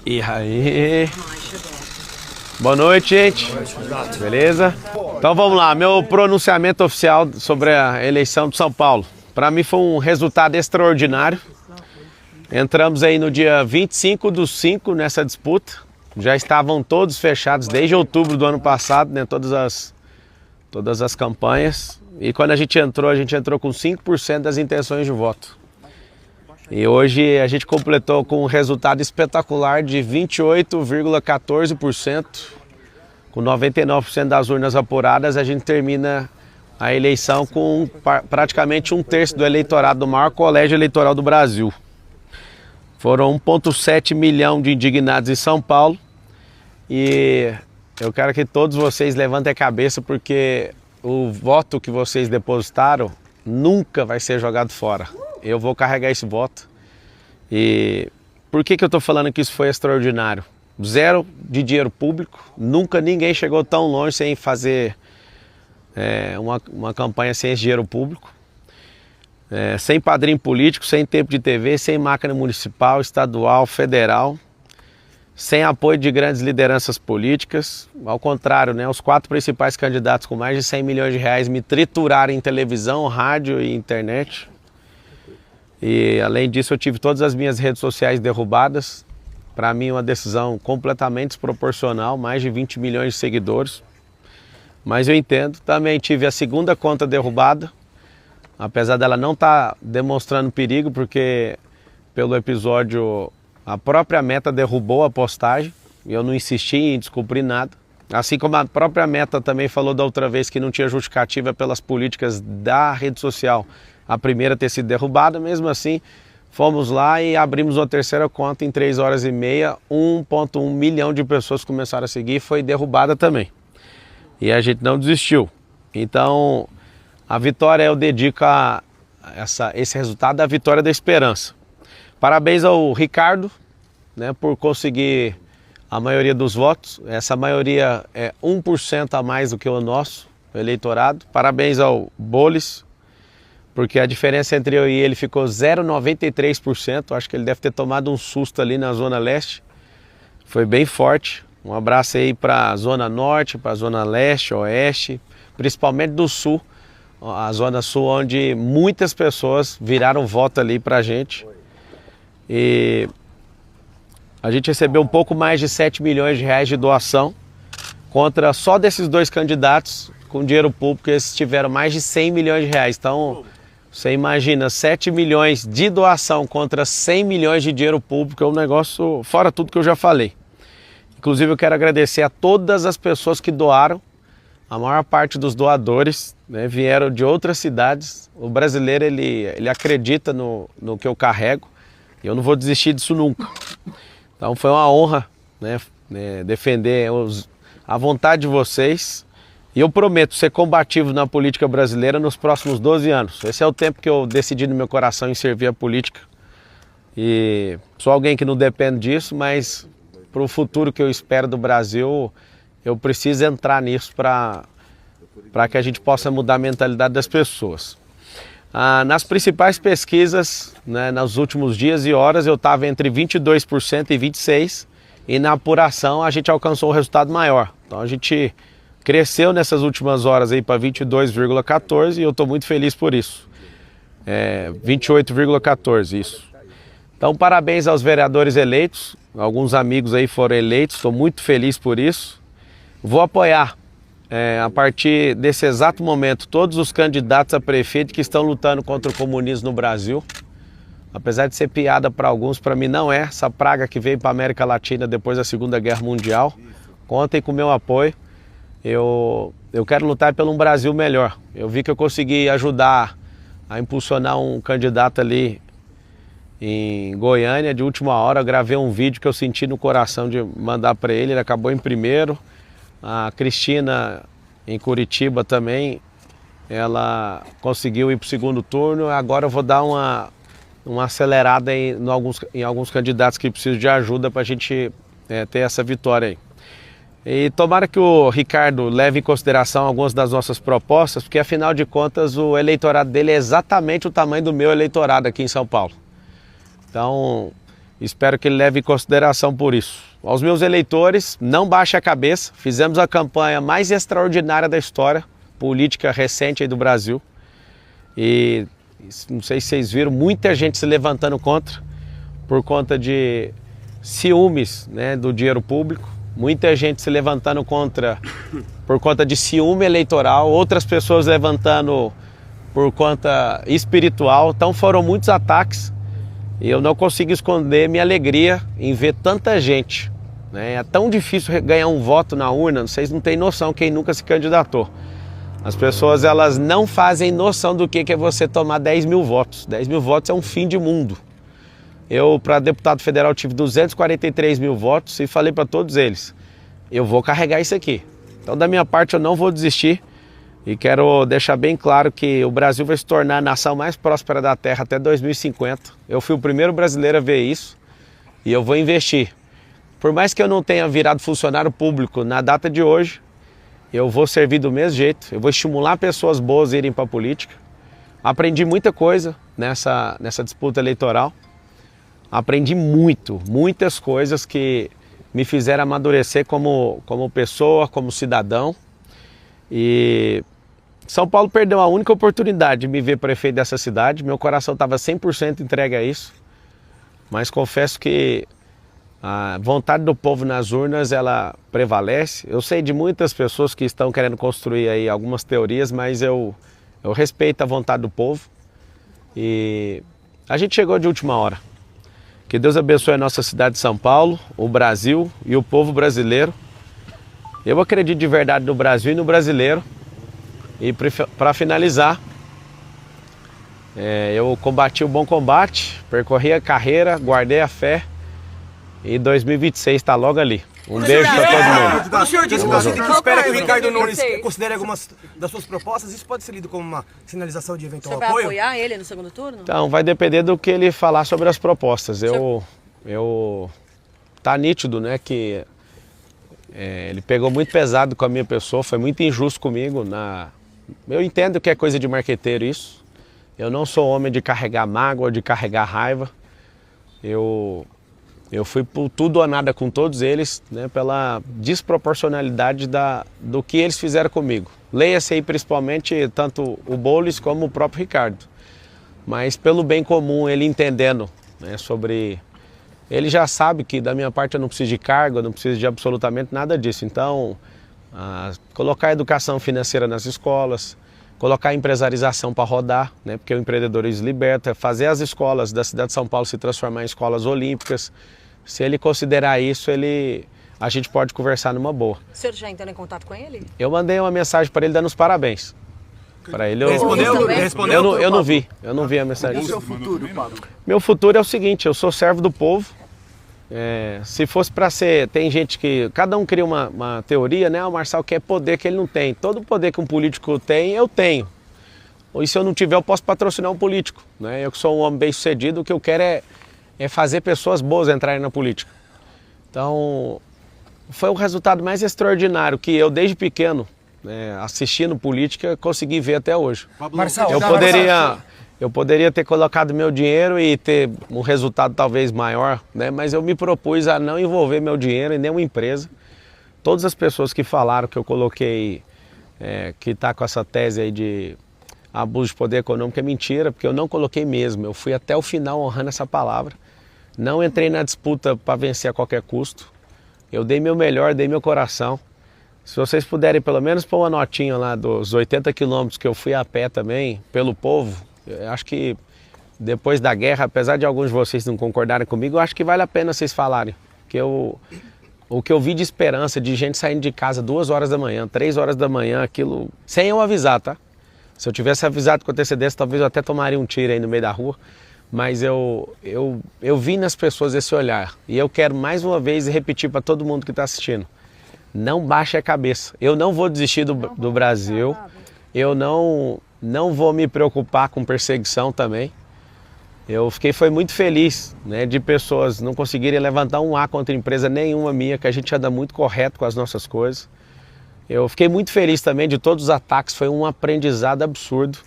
E aí? Boa noite, gente. Beleza? Então vamos lá, meu pronunciamento oficial sobre a eleição de São Paulo. Para mim foi um resultado extraordinário. Entramos aí no dia 25/5 nessa disputa. Já estavam todos fechados desde outubro do ano passado, né? Todas as campanhas. E quando a gente entrou com 5% das intenções de voto. E hoje a gente completou com um resultado espetacular de 28,14%. Com 99% das urnas apuradas, a gente termina a eleição com praticamente 1/3 do eleitorado do maior colégio eleitoral do Brasil. Foram 1,7 milhão de indignados em São Paulo. E eu quero que todos vocês levantem a cabeça, porque o voto que vocês depositaram nunca vai ser jogado fora. Eu vou carregar esse voto. E por que eu estou falando que isso foi extraordinário? Zero de dinheiro público, nunca ninguém chegou tão longe sem fazer uma campanha sem esse dinheiro público. Sem padrinho político, sem tempo de TV, sem máquina municipal, estadual, federal, sem apoio de grandes lideranças políticas. Ao contrário, né, os 4 principais candidatos com mais de 100 milhões de reais me trituraram em televisão, rádio e internet. E além disso eu tive todas as minhas redes sociais derrubadas. Para mim uma decisão completamente desproporcional, mais de 20 milhões de seguidores. Mas eu entendo, também tive a segunda conta derrubada, apesar dela não estar demonstrando perigo, porque pelo episódio a própria Meta derrubou a postagem e eu não insisti em descobrir nada. Assim como a própria Meta também falou da outra vez que não tinha justificativa pelas políticas da rede social a primeira ter sido derrubada. Mesmo assim, fomos lá e abrimos uma terceira conta em 3 horas e meia, 1,1 milhão de pessoas começaram a seguir e foi derrubada também. E a gente não desistiu. Então, a vitória eu dedico a esse resultado à vitória da esperança. Parabéns ao Ricardo, né, por conseguir a maioria dos votos. Essa maioria é 1% a mais do que o nosso eleitorado. Parabéns ao Bolis, porque a diferença entre eu e ele ficou 0,93%. Acho que ele deve ter tomado um susto ali na Zona Leste. Foi bem forte. Um abraço aí para a Zona Norte, para a Zona Leste, Oeste, principalmente do Sul. A Zona Sul, onde muitas pessoas viraram voto ali para a gente. E a gente recebeu um pouco mais de 7 milhões de reais de doação, contra só desses 2 candidatos com dinheiro público, eles tiveram mais de 100 milhões de reais. Então, você imagina, 7 milhões de doação contra 100 milhões de dinheiro público, é um negócio fora tudo que eu já falei. Inclusive, eu quero agradecer a todas as pessoas que doaram. A maior parte dos doadores, né, vieram de outras cidades. O brasileiro, ele acredita no que eu carrego. E eu não vou desistir disso nunca. Então foi uma honra, né, defender a vontade de vocês. E eu prometo ser combativo na política brasileira nos próximos 12 anos. Esse é o tempo que eu decidi no meu coração em servir a política. E sou alguém que não depende disso, mas para o futuro que eu espero do Brasil, eu preciso entrar nisso para que a gente possa mudar a mentalidade das pessoas. Nas principais pesquisas, né, nos últimos dias e horas, eu estava entre 22% e 26%, e na apuração a gente alcançou um resultado maior. Então a gente cresceu nessas últimas horas aí para 22,14% e eu estou muito feliz por isso. 28,14%, isso. Então parabéns aos vereadores eleitos, alguns amigos aí foram eleitos, estou muito feliz por isso. Vou apoiar. A partir desse exato momento, todos os candidatos a prefeito que estão lutando contra o comunismo no Brasil. Apesar de ser piada para alguns, para mim não é. Essa praga que veio para a América Latina depois da Segunda Guerra Mundial. Contem com o meu apoio. Eu quero lutar pelo um Brasil melhor. Eu vi que eu consegui ajudar a impulsionar um candidato ali em Goiânia de última hora. Eu gravei um vídeo que eu senti no coração de mandar para ele. Ele acabou em primeiro. A Cristina, em Curitiba também, ela conseguiu ir para o segundo turno. Agora eu vou dar uma acelerada em alguns candidatos que precisam de ajuda para a gente ter essa vitória aí. E tomara que o Ricardo leve em consideração algumas das nossas propostas, porque afinal de contas o eleitorado dele é exatamente o tamanho do meu eleitorado aqui em São Paulo. Então Espero que ele leve em consideração por isso. Aos meus eleitores, não baixe a cabeça. Fizemos a campanha mais extraordinária da história política recente aí do Brasil. E não sei se vocês viram, muita gente se levantando por conta de ciúmes, né, do dinheiro público. Muita gente se levantando por conta de ciúme eleitoral. Outras pessoas levantando por conta espiritual. Então foram muitos ataques. E eu não consigo esconder minha alegria em ver tanta gente, né? É tão difícil ganhar um voto na urna, vocês não têm noção quem nunca se candidatou. As pessoas elas não fazem noção do que é você tomar 10 mil votos. 10 mil votos é um fim de mundo. Eu, para deputado federal, tive 243 mil votos e falei para todos eles, eu vou carregar isso aqui. Então, da minha parte, eu não vou desistir. E quero deixar bem claro que o Brasil vai se tornar a nação mais próspera da Terra até 2050. Eu fui o primeiro brasileiro a ver isso e eu vou investir. Por mais que eu não tenha virado funcionário público na data de hoje, eu vou servir do mesmo jeito. Eu vou estimular pessoas boas a irem para a política. Aprendi muita coisa nessa disputa eleitoral. Aprendi muitas coisas que me fizeram amadurecer como pessoa, como cidadão. E São Paulo perdeu a única oportunidade de me ver prefeito dessa cidade. Meu coração estava 100% entregue a isso. Mas confesso que a vontade do povo nas urnas, ela prevalece. Eu sei de muitas pessoas que estão querendo construir aí algumas teorias, mas eu respeito a vontade do povo. E a gente chegou de última hora. Que Deus abençoe a nossa cidade de São Paulo, o Brasil e o povo brasileiro. Eu acredito de verdade no Brasil e no brasileiro. E para finalizar, eu combati o bom combate, percorri a carreira, guardei a fé e 2026 está logo ali. Um beijo para todo mundo. O senhor disse que você espera que o Ricardo Nunes considere algumas das suas propostas. Isso pode ser lido como uma sinalização de eventual apoio? Você vai apoiar ele no segundo turno? Então, vai depender do que ele falar sobre as propostas. Tá nítido, né, que ele pegou muito pesado com a minha pessoa, foi muito injusto comigo. Eu entendo que é coisa de marqueteiro isso. Eu não sou homem de carregar mágoa, de carregar raiva. Eu fui por tudo ou nada com todos eles, né, pela desproporcionalidade do que eles fizeram comigo. Leia-se aí principalmente tanto o Boulos como o próprio Ricardo. Mas pelo bem comum, ele entendendo, né, sobre... Ele já sabe que da minha parte eu não preciso de cargo, eu não preciso de absolutamente nada disso. Então, colocar a educação financeira nas escolas, colocar a empresarização para rodar, né, porque o empreendedorismo liberta, fazer as escolas da cidade de São Paulo se transformar em escolas olímpicas. Se ele considerar isso, a gente pode conversar numa boa. O senhor já entrou em contato com ele? Eu mandei uma mensagem para ele dando os parabéns. Para ele, Respondeu? Eu não vi a mensagem. E o seu futuro, Pablo? Meu futuro é o seguinte, eu sou servo do povo. Se fosse para ser, tem gente que, cada um cria uma teoria, né? O Marçal quer poder que ele não tem. Todo poder que um político tem, eu tenho. E se eu não tiver, eu posso patrocinar um político, né? Eu que sou um homem bem sucedido, o que eu quero é fazer pessoas boas entrarem na política. Então, foi o resultado mais extraordinário que eu, desde pequeno, né, assistindo política, consegui ver até hoje. Marçal, Eu poderia ter colocado meu dinheiro e ter um resultado talvez maior, né? Mas eu me propus a não envolver meu dinheiro em nenhuma empresa. Todas as pessoas que falaram que eu coloquei, que está com essa tese aí de abuso de poder econômico, é mentira, porque eu não coloquei mesmo. Eu fui até o final honrando essa palavra. Não entrei na disputa para vencer a qualquer custo. Eu dei meu melhor, dei meu coração. Se vocês puderem pelo menos pôr uma notinha lá dos 80 quilômetros que eu fui a pé também, pelo povo, eu acho que depois da guerra, apesar de alguns de vocês não concordarem comigo, eu acho que vale a pena vocês falarem. Que o que eu vi de esperança, de gente saindo de casa 2 horas da manhã, 3 horas da manhã, aquilo, sem eu avisar, tá? Se eu tivesse avisado com antecedência, talvez eu até tomaria um tiro aí no meio da rua. Mas eu vi nas pessoas esse olhar. E eu quero mais uma vez repetir para todo mundo que está assistindo. Não baixe a cabeça. Eu não vou desistir do Brasil. Eu não vou me preocupar com perseguição também. Foi muito feliz, né, de pessoas não conseguirem levantar um A contra empresa nenhuma minha, que a gente anda muito correto com as nossas coisas. Eu fiquei muito feliz também de todos os ataques, foi um aprendizado absurdo.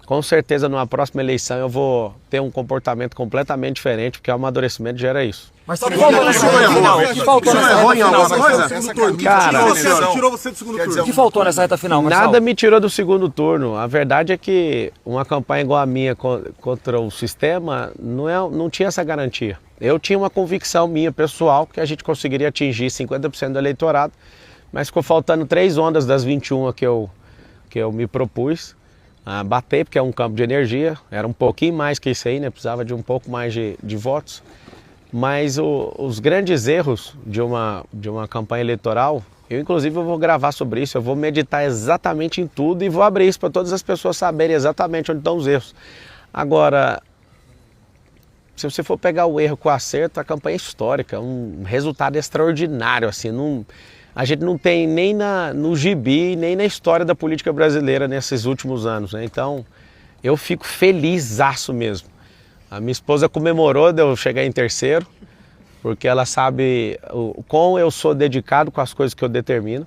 com certeza numa próxima eleição eu vou ter um comportamento completamente diferente, porque o amadurecimento gera isso. Mas o que faltou nessa reta final? O que faltou nessa reta final? Cara, tirou você do segundo turno. O que faltou nessa reta final, Marçal? nada me tirou do segundo turno. A verdade é que uma campanha igual a minha contra o sistema não tinha essa garantia. Eu tinha uma convicção minha, pessoal, que a gente conseguiria atingir 50% do eleitorado, mas ficou faltando 3 ondas das 21 que eu me propus a bater, porque é um campo de energia, era um pouquinho mais que isso aí, né? Precisava de um pouco mais de votos. Mas os grandes erros de uma campanha eleitoral, eu inclusive vou gravar sobre isso, eu vou meditar exatamente em tudo e vou abrir isso para todas as pessoas saberem exatamente onde estão os erros. Agora, se você for pegar o erro com o acerto, a campanha é histórica, um resultado extraordinário, assim, a gente não tem nem no gibi, nem na história da política brasileira nesses últimos anos, né? Então, eu fico felizaço mesmo. A minha esposa comemorou de eu chegar em terceiro, porque ela sabe o quão eu sou dedicado com as coisas que eu determino.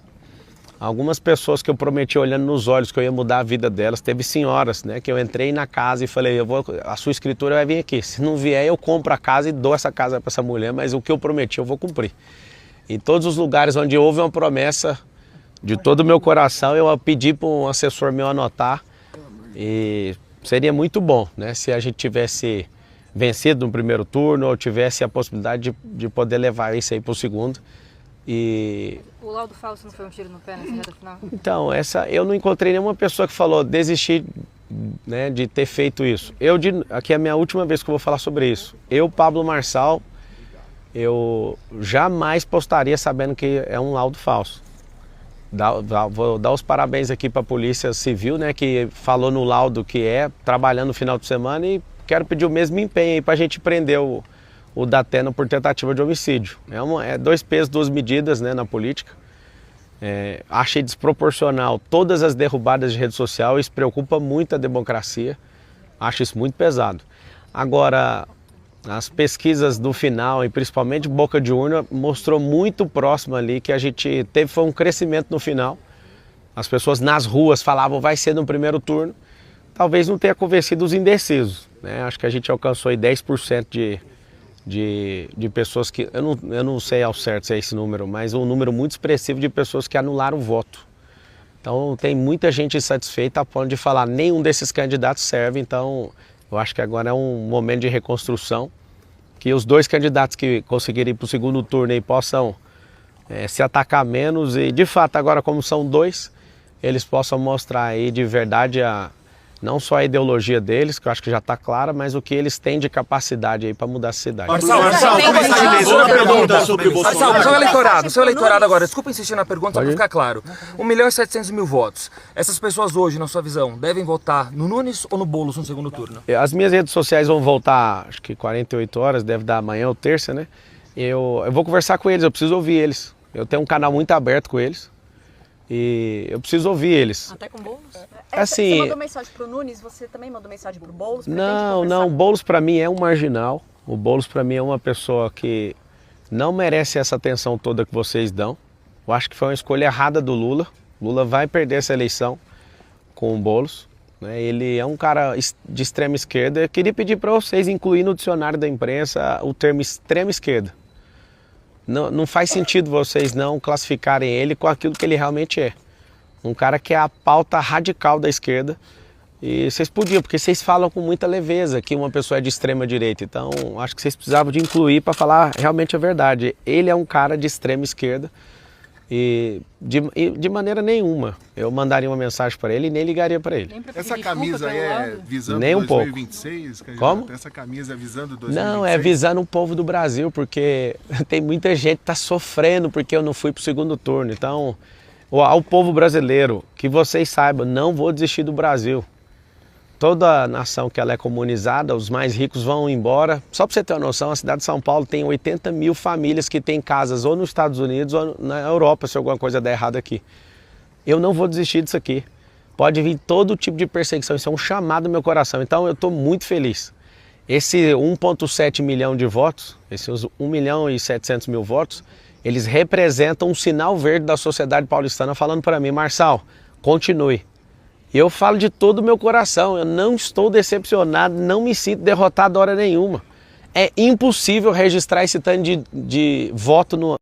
Algumas pessoas que eu prometi olhando nos olhos que eu ia mudar a vida delas, teve senhoras, né, que eu entrei na casa e falei, a sua escritura vai vir aqui, se não vier eu compro a casa e dou essa casa para essa mulher, mas o que eu prometi eu vou cumprir. Em todos os lugares onde houve uma promessa de todo o meu coração, eu pedi para um assessor meu anotar e seria muito bom, né, se a gente tivesse vencido no primeiro turno ou tivesse a possibilidade de poder levar isso aí para o segundo. O laudo falso não foi um tiro no pé nessa reta final? Então, eu não encontrei nenhuma pessoa que falou desistir, né, de ter feito isso. Aqui é a minha última vez que eu vou falar sobre isso. Eu, Pablo Marçal, eu jamais postaria sabendo que é um laudo falso. Vou dar os parabéns aqui para a Polícia Civil, né, que falou no laudo que trabalhando no final de semana, e quero pedir o mesmo empenho aí para a gente prender o Datena por tentativa de homicídio. É 2 pesos, 2 medidas, né, na política. Achei desproporcional todas as derrubadas de rede social, isso preocupa muito a democracia, acho isso muito pesado. Agora, as pesquisas do final, e principalmente boca de urna, mostrou muito próximo ali que a gente foi um crescimento no final. As pessoas nas ruas falavam vai ser no primeiro turno, talvez não tenha convencido os indecisos, né? Acho que a gente alcançou aí 10% de pessoas que, eu não sei ao certo se é esse número, mas um número muito expressivo de pessoas que anularam o voto. Então tem muita gente insatisfeita a ponto de falar nenhum desses candidatos serve, então eu acho que agora é um momento de reconstrução, que os 2 candidatos que conseguirem ir para o segundo turno aí possam se atacar menos e de fato agora como são 2, eles possam mostrar aí de verdade não só a ideologia deles, que eu acho que já está clara, mas o que eles têm de capacidade aí para mudar a cidade. Marçal, uma pergunta sobre o Bolsonaro. Seu eleitorado agora, desculpa insistir na pergunta, só para ficar claro. 1.700.000 votos. Essas pessoas hoje, na sua visão, devem votar no Nunes ou no Boulos no segundo turno? As minhas redes sociais vão voltar, acho que 48 horas, deve dar amanhã ou terça, né? Eu vou conversar com eles, eu preciso ouvir eles. Eu tenho um canal muito aberto com eles e eu preciso ouvir eles. Até com Boulos? Assim, Você mandou mensagem pro Nunes, você também mandou mensagem pro Boulos? Não, o Boulos para mim é um marginal. O Boulos para mim é uma pessoa que não merece essa atenção toda que vocês dão. Eu acho que foi uma escolha errada do Lula. Lula vai perder essa eleição com o Boulos, né? Ele é um cara de extrema esquerda. Eu queria pedir para vocês incluir no dicionário da imprensa o termo extrema esquerda. Não faz sentido vocês não classificarem ele com aquilo que ele realmente é. Um cara que é a pauta radical da esquerda. E vocês podiam, porque vocês falam com muita leveza que uma pessoa é de extrema direita. Então, acho que vocês precisavam de incluir para falar realmente a verdade. Ele é um cara de extrema esquerda e de maneira nenhuma eu mandaria uma mensagem para ele e nem ligaria para ele. Essa camisa aí é visando nem um 2026? Pouco. Como? Essa camisa é visando 2026? Não, é visando o povo do Brasil, porque tem muita gente que está sofrendo porque eu não fui para o segundo turno. Então, ao povo brasileiro, que vocês saibam, não vou desistir do Brasil. Toda nação que ela é comunizada, os mais ricos vão embora. Só para você ter uma noção, a cidade de São Paulo tem 80.000 famílias que têm casas ou nos Estados Unidos ou na Europa, se alguma coisa der errado aqui. Eu não vou desistir disso aqui. Pode vir todo tipo de perseguição, isso é um chamado no meu coração. Então eu estou muito feliz. Esse 1,7 milhão de votos, esses 1.700.000 votos, eles representam um sinal verde da sociedade paulistana falando para mim, Marçal, continue. E eu falo de todo o meu coração, eu não estou decepcionado, não me sinto derrotado hora nenhuma. É impossível registrar esse tanto de voto no